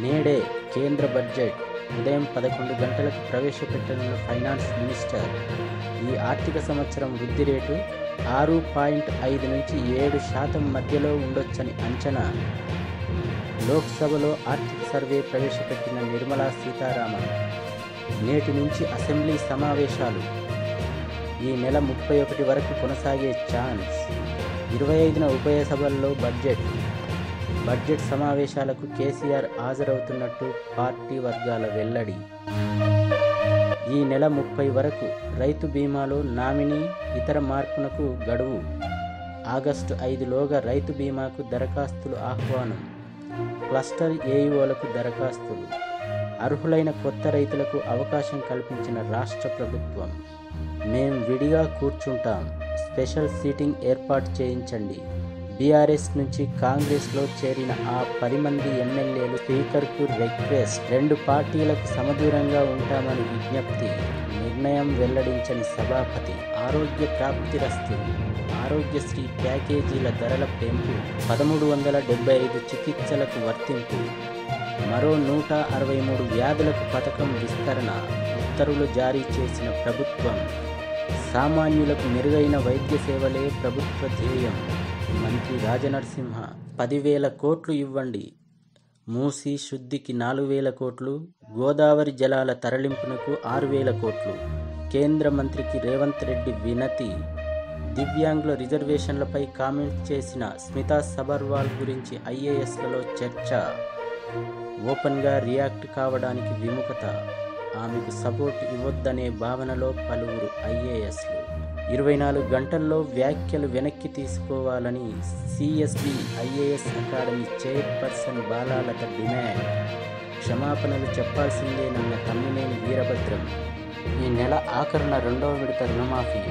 నేడే కేంద్ర బడ్జెట్ ఉదయం 11 గంటలకు ప్రవేశపెట్టనున్న ఫైనాన్స్ మినిస్టర్. ఈ ఆర్థిక సంవత్సరం వృద్ధి రేటు 6.5 నుంచి 7% మధ్యలో ఉండొచ్చని అంచనా. లోక్సభలో ఆర్థిక సర్వే ప్రవేశపెట్టిన నిర్మలా సీతారామన్. నేటి నుంచి అసెంబ్లీ సమావేశాలు ఈ నెల 31 వరకు కొనసాగే ఛాన్స్. 25న ఉభయ సభల్లో బడ్జెట్ సమావేశాలకు కేసీఆర్ హాజరవుతున్నట్టు పార్టీ వర్గాల వెల్లడి. ఈ నెల 30 వరకు రైతు బీమాలో నామినీ ఇతర మార్పునకు గడువు. ఆగస్టు 5లోగా రైతు బీమాకు దరఖాస్తులు ఆహ్వానం. క్లస్టర్ ఏఈఓలకు దరఖాస్తులు. అర్హులైన కొత్త రైతులకు అవకాశం కల్పించిన రాష్ట్ర ప్రభుత్వం. మేం విడిగా కూర్చుంటాం, స్పెషల్ సీటింగ్ ఏర్పాటు చేయించండి. బీఆర్ఎస్ నుంచి కాంగ్రెస్లో చేరిన ఆ 10 మంది ఎమ్మెల్యేలు స్పీకర్కు రిక్వెస్ట్. 2 పార్టీలకు సమదూరంగా ఉంటామని విజ్ఞప్తి. నిర్ణయం వెల్లడించని సభాపతి. ఆరోగ్య ప్రాప్తిరస్తు. ఆరోగ్యశ్రీ ప్యాకేజీల ధరల పెంపు. 1375 చికిత్సలకు వర్తింపు. మరో 163 వ్యాధులకు పథకం విస్తరణ. ఉత్తర్వులు జారీ చేసిన ప్రభుత్వం. సామాన్యులకు మెరుగైన వైద్య సేవలే ప్రభుత్వ ధ్యేయం. మంత్రి రాజనరసింహ. 10,000 కోట్లు ఇవ్వండి. మూసీ శుద్ధికి 4,000 కోట్లు. గోదావరి జలాల తరలింపునకు 6,000 కోట్లు. కేంద్ర మంత్రికి రేవంత్ రెడ్డి వినతి. దివ్యాంగుల రిజర్వేషన్లపై కామెంట్ చేసిన స్మితా సబర్వాల్ గురించి ఐఏఎస్లలో చర్చ. ఓపెన్గా రియాక్ట్ కావడానికి విముఖత. ఆమెకు సపోర్ట్ ఇవ్వొద్దనే భావనలో పలువురు ఐఏఎస్లు. 24 గంటల్లో వ్యాఖ్యలు వెనక్కి తీసుకోవాలని CSB IAS academy chairperson Balalatha demand. క్షమాపణలు చెప్పాల్సిందేనన్న తమ్మినేని వీరభద్రం. ఈ నెల ఆఖరున 2వ విడత రుణమాఫీ.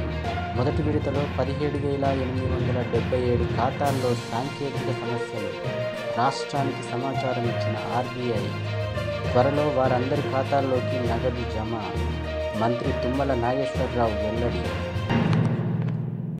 మొదటి విడతలో 17,877 ఖాతాల్లో సాంకేతిక సమస్యలు. రాష్ట్రానికి సమాచారం ఇచ్చిన ఆర్బీఐ. త్వరలో వారందరి ఖాతాల్లోకి నగదు జమ. మంత్రి తుమ్మల నాగేశ్వరరావు వెల్లడి.